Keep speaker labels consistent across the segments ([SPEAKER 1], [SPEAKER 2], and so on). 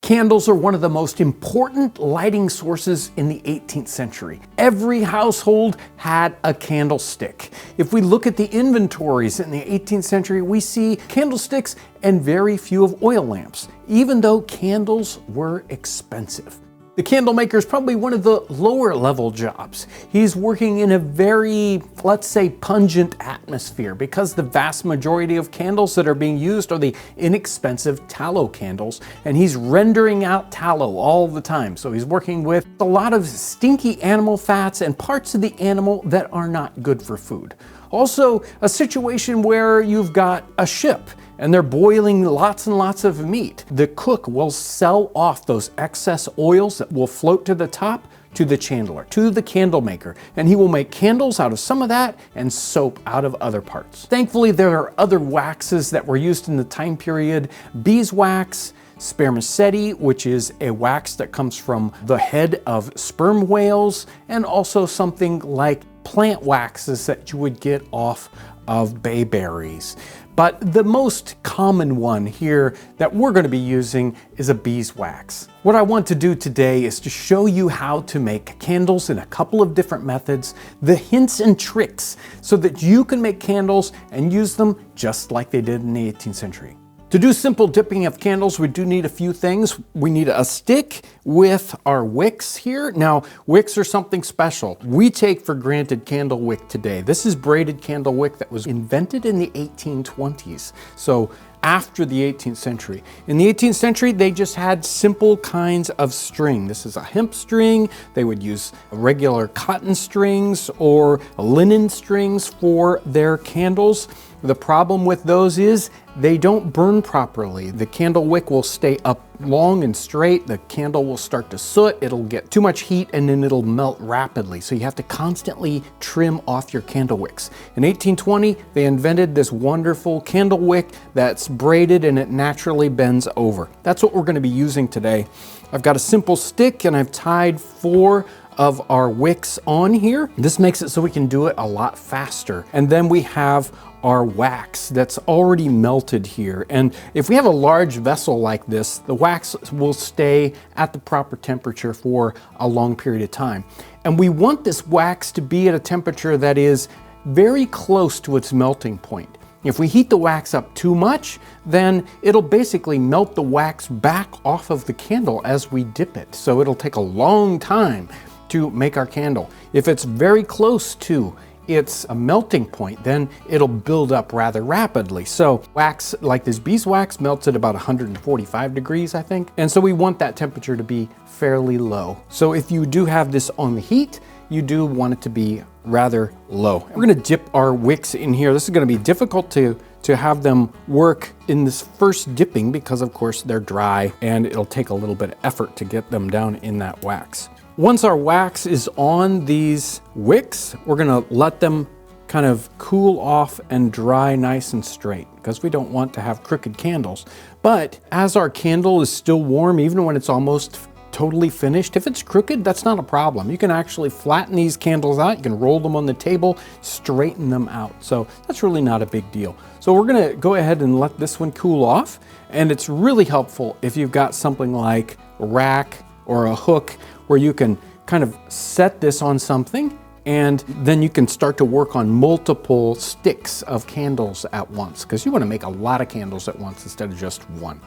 [SPEAKER 1] Candles are one of the most important lighting sources in the 18th century. Every household had a candlestick. If we look at the inventories in the 18th century, we see candlesticks and very few of oil lamps, even though candles were expensive. The candle maker is probably one of the lower level jobs. He's working in a very, let's say, pungent atmosphere because the vast majority of candles that are being used are the inexpensive tallow candles, and he's rendering out tallow all the time. So he's working with a lot of stinky animal fats and parts of the animal that are not good for food. Also, a situation where you've got a ship and they're boiling lots and lots of meat. The cook will sell off those excess oils that will float to the top to the chandler, to the candle maker, and he will make candles out of some of that and soap out of other parts. Thankfully, there are other waxes that were used in the time period: beeswax, spermaceti, which is a wax that comes from the head of sperm whales, and also something like plant waxes that you would get off of bayberries. But the most common one here that we're going to be using is a beeswax. What I want to do today is to show you how to make candles in a couple of different methods, the hints and tricks, so that you can make candles and use them just like they did in the 18th century. To do simple dipping of candles, we do need a few things. We need a stick with our wicks here. Now, wicks are something special. We take for granted candle wick today. This is braided candle wick that was invented in the 1820s. So after the 18th century. In the 18th century, they just had simple kinds of string. This is a hemp string. They would use regular cotton strings or linen strings for their candles. The problem with those is they don't burn properly. The candle wick will stay up long and straight. The candle will start to soot. It'll get too much heat and then it'll melt rapidly. So you have to constantly trim off your candle wicks. In 1820, they invented this wonderful candle wick that's braided and it naturally bends over. That's what we're going to be using today. I've got a simple stick and I've tied 4 of our wicks on here. This makes it so we can do it a lot faster. And then we have our wax that's already melted here. And if we have a large vessel like this, the wax will stay at the proper temperature for a long period of time. And we want this wax to be at a temperature that is very close to its melting point. If we heat the wax up too much, then it'll basically melt the wax back off of the candle as we dip it. So it'll take a long time to make our candle. If it's very close to its a melting point, then it'll build up rather rapidly. So wax like this beeswax melts at about 145 degrees, I think. And so we want that temperature to be fairly low. So if you do have this on the heat, you do want it to be rather low. We're gonna dip our wicks in here. This is gonna be difficult to have them work in this first dipping because of course they're dry and it'll take a little bit of effort to get them down in that wax. Once our wax is on these wicks, we're gonna let them kind of cool off and dry nice and straight because we don't want to have crooked candles. But as our candle is still warm, even when it's almost totally finished, if it's crooked, that's not a problem. You can actually flatten these candles out, you can roll them on the table, straighten them out. So that's really not a big deal. So we're gonna go ahead and let this one cool off. And it's really helpful if you've got something like a rack or a hook where you can kind of set this on something and then you can start to work on multiple sticks of candles at once because you want to make a lot of candles at once instead of just one.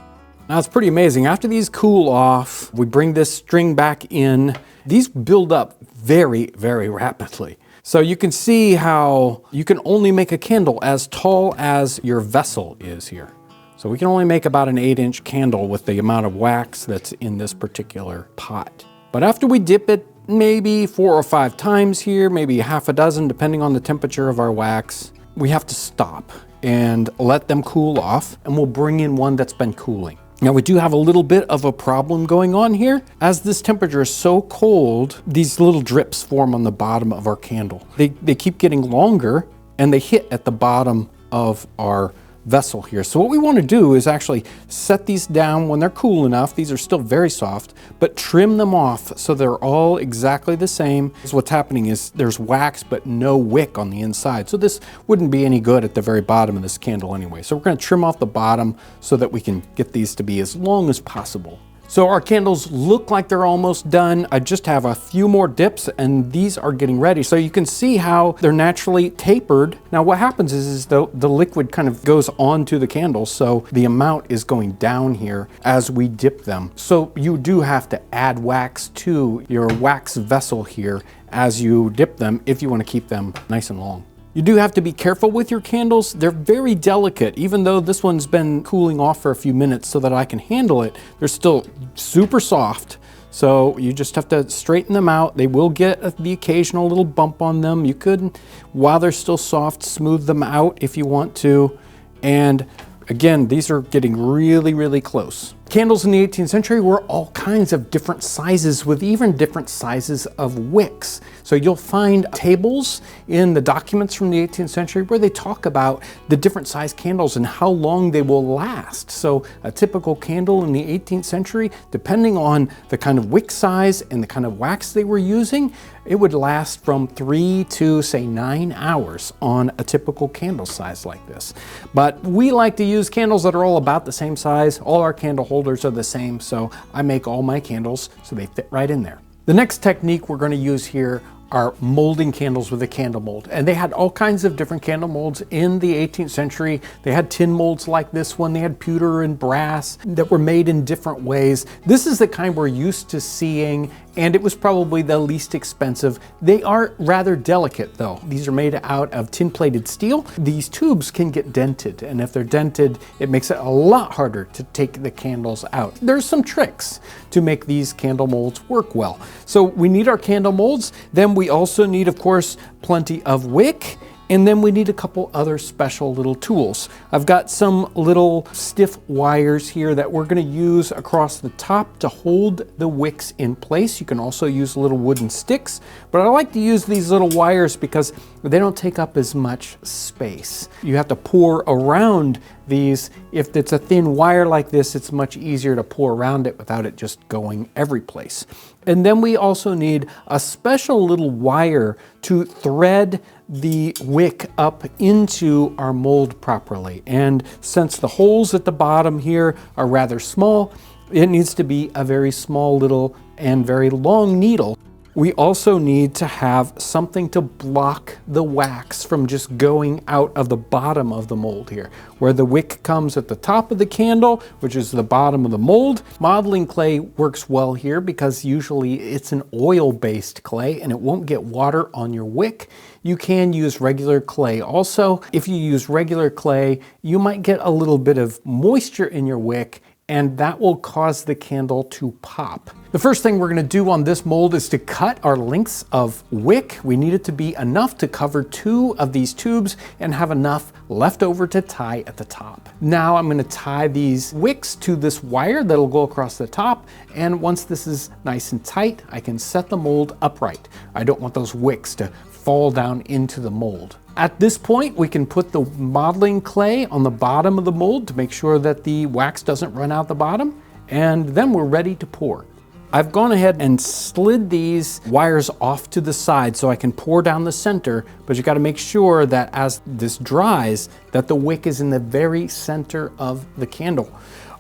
[SPEAKER 1] Now it's pretty amazing. After these cool off, we bring this string back in. These build up very, very rapidly. So you can see how you can only make a candle as tall as your vessel is here. So we can only make about an 8-inch candle with the amount of wax that's in this particular pot. But after we dip it maybe 4 or 5 times here, maybe half a dozen, depending on the temperature of our wax, we have to stop and let them cool off, and we'll bring in one that's been cooling. Now we do have a little bit of a problem going on here. As this temperature is so cold, these little drips form on the bottom of our candle. They keep getting longer and they hit at the bottom of our vessel here. So what we want to do is actually set these down when they're cool enough. These are still very soft, but trim them off so they're all exactly the same. So what's happening is there's wax but no wick on the inside. So this wouldn't be any good at the very bottom of this candle anyway. So we're going to trim off the bottom so that we can get these to be as long as possible. So our candles look like they're almost done. I just have a few more dips and these are getting ready. So you can see how they're naturally tapered. Now what happens is the liquid kind of goes onto the candles, so the amount is going down here as we dip them. So you do have to add wax to your wax vessel here as you dip them if you want to keep them nice and long. You do have to be careful with your candles. They're very delicate. Even though this one's been cooling off for a few minutes so that I can handle it, they're still super soft. So you just have to straighten them out. They will get the occasional little bump on them. You could, while they're still soft, smooth them out if you want to. And again, these are getting really, really close. Candles in the 18th century were all kinds of different sizes with even different sizes of wicks. So you'll find tables in the documents from the 18th century where they talk about the different size candles and how long they will last. So a typical candle in the 18th century, depending on the kind of wick size and the kind of wax they were using, it would last from 3 to say 9 hours on a typical candle size like this. But we like to use candles that are all about the same size. All our candle holders are the same, so I make all my candles so they fit right in there. The next technique we're going to use here are molding candles with a candle mold. And they had all kinds of different candle molds in the 18th century. They had tin molds like this one. They had pewter and brass that were made in different ways. This is the kind we're used to seeing, and it was probably the least expensive. They are rather delicate though. These are made out of tin-plated steel. These tubes can get dented, and if they're dented, it makes it a lot harder to take the candles out. There's some tricks to make these candle molds work well. So we need our candle molds. Then we also need, of course, plenty of wick. And then we need a couple other special little tools. I've got some little stiff wires here that we're gonna use across the top to hold the wicks in place. You can also use little wooden sticks, but I like to use these little wires because they don't take up as much space. You have to pour around these. If it's a thin wire like this, it's much easier to pour around it without it just going every place. And then we also need a special little wire to thread the wick up into our mold properly. And since the holes at the bottom here are rather small, it needs to be a very small little and very long needle. We also need to have something to block the wax from just going out of the bottom of the mold here. Where the wick comes at the top of the candle, which is the bottom of the mold, modeling clay works well here because usually it's an oil-based clay and it won't get water on your wick. You can use regular clay also. If you use regular clay, you might get a little bit of moisture in your wick, and that will cause the candle to pop. The first thing we're gonna do on this mold is to cut our lengths of wick. We need it to be enough to cover 2 of these tubes and have enough left over to tie at the top. Now I'm gonna tie these wicks to this wire that'll go across the top, and once this is nice and tight, I can set the mold upright. I don't want those wicks to fall down into the mold. At this point, we can put the modeling clay on the bottom of the mold to make sure that the wax doesn't run out the bottom, and then we're ready to pour. I've gone ahead and slid these wires off to the side so I can pour down the center, but you got to make sure that as this dries, that the wick is in the very center of the candle.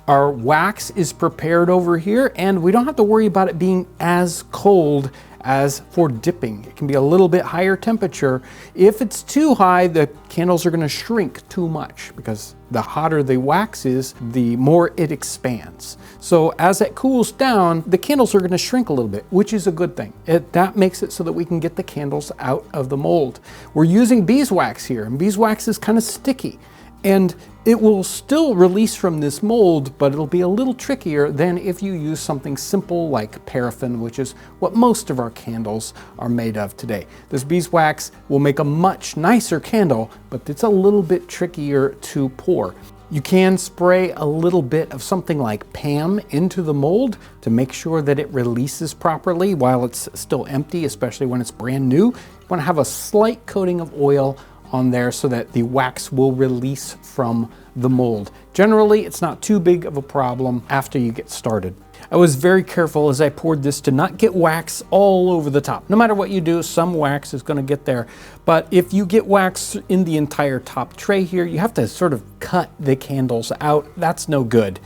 [SPEAKER 1] Our wax is prepared over here, and we don't have to worry about it being as cold as for dipping. It can be a little bit higher temperature. If it's too high, the candles are going to shrink too much because the hotter the wax is, the more it expands. So as it cools down, the candles are going to shrink a little bit, which is a good thing. That makes it so that we can get the candles out of the mold. We're using beeswax here, and beeswax is kind of sticky. And it will still release from this mold, but it'll be a little trickier than if you use something simple like paraffin, which is what most of our candles are made of today. This beeswax will make a much nicer candle, but it's a little bit trickier to pour. You can spray a little bit of something like Pam into the mold to make sure that it releases properly while it's still empty, especially when it's brand new. You want to have a slight coating of oil on there so that the wax will release from the mold. Generally, it's not too big of a problem after you get started. I was very careful as I poured this to not get wax all over the top. No matter what you do, some wax is going to get there. But if you get wax in the entire top tray here, you have to sort of cut the candles out. That's no good.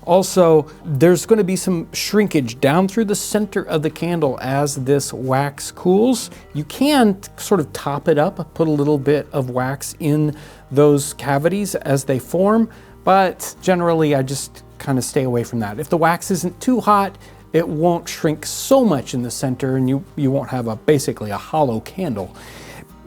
[SPEAKER 1] Also, there's going to be some shrinkage down through the center of the candle as this wax cools. You can sort of top it up, put a little bit of wax in those cavities as they form, but generally I just kind of stay away from that. If the wax isn't too hot, it won't shrink so much in the center and you won't have basically a hollow candle.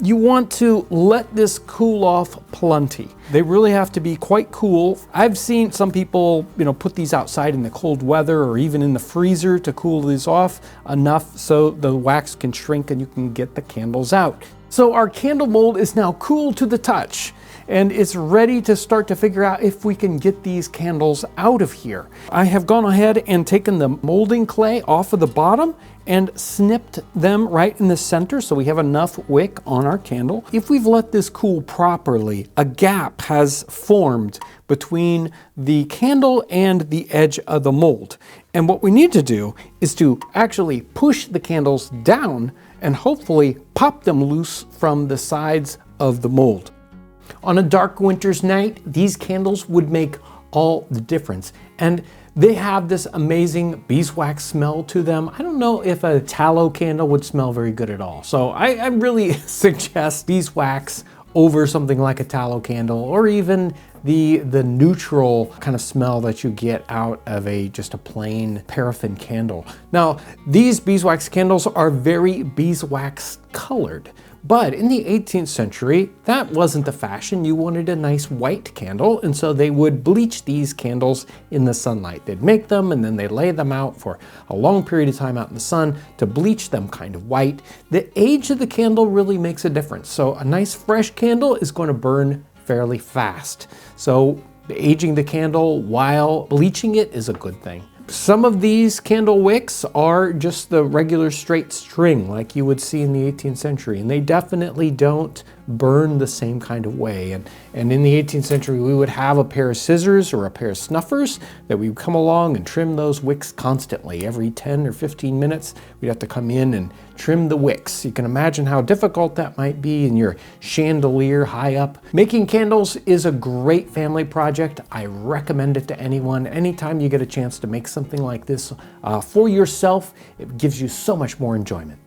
[SPEAKER 1] You want to let this cool off plenty. They really have to be quite cool. I've seen some people, put these outside in the cold weather or even in the freezer to cool these off enough so the wax can shrink and you can get the candles out. So our candle mold is now cool to the touch, and it's ready to start to figure out if we can get these candles out of here. I have gone ahead and taken the molding clay off of the bottom and snipped them right in the center so we have enough wick on our candle. If we've let this cool properly, a gap has formed between the candle and the edge of the mold. And what we need to do is to actually push the candles down and hopefully pop them loose from the sides of the mold. On a dark winter's night, these candles would make all the difference. And they have this amazing beeswax smell to them. I don't know if a tallow candle would smell very good at all. So I really suggest beeswax over something like a tallow candle, or even the neutral kind of smell that you get out of just a plain paraffin candle. Now, these beeswax candles are very beeswax colored. But in the 18th century, that wasn't the fashion. You wanted a nice white candle, and so they would bleach these candles in the sunlight. They'd make them and then they'd lay them out for a long period of time out in the sun to bleach them kind of white. The age of the candle really makes a difference. So a nice fresh candle is going to burn fairly fast. So aging the candle while bleaching it is a good thing. Some of these candle wicks are just the regular straight string like you would see in the 18th century, and they definitely don't burn the same kind of way. And in the 18th century, we would have a pair of scissors or a pair of snuffers that we would come along and trim those wicks constantly. Every 10 or 15 minutes, we'd have to come in and trim the wicks. You can imagine how difficult that might be in your chandelier high up. Making candles is a great family project. I recommend it to anyone. Anytime you get a chance to make something like this for yourself, it gives you so much more enjoyment.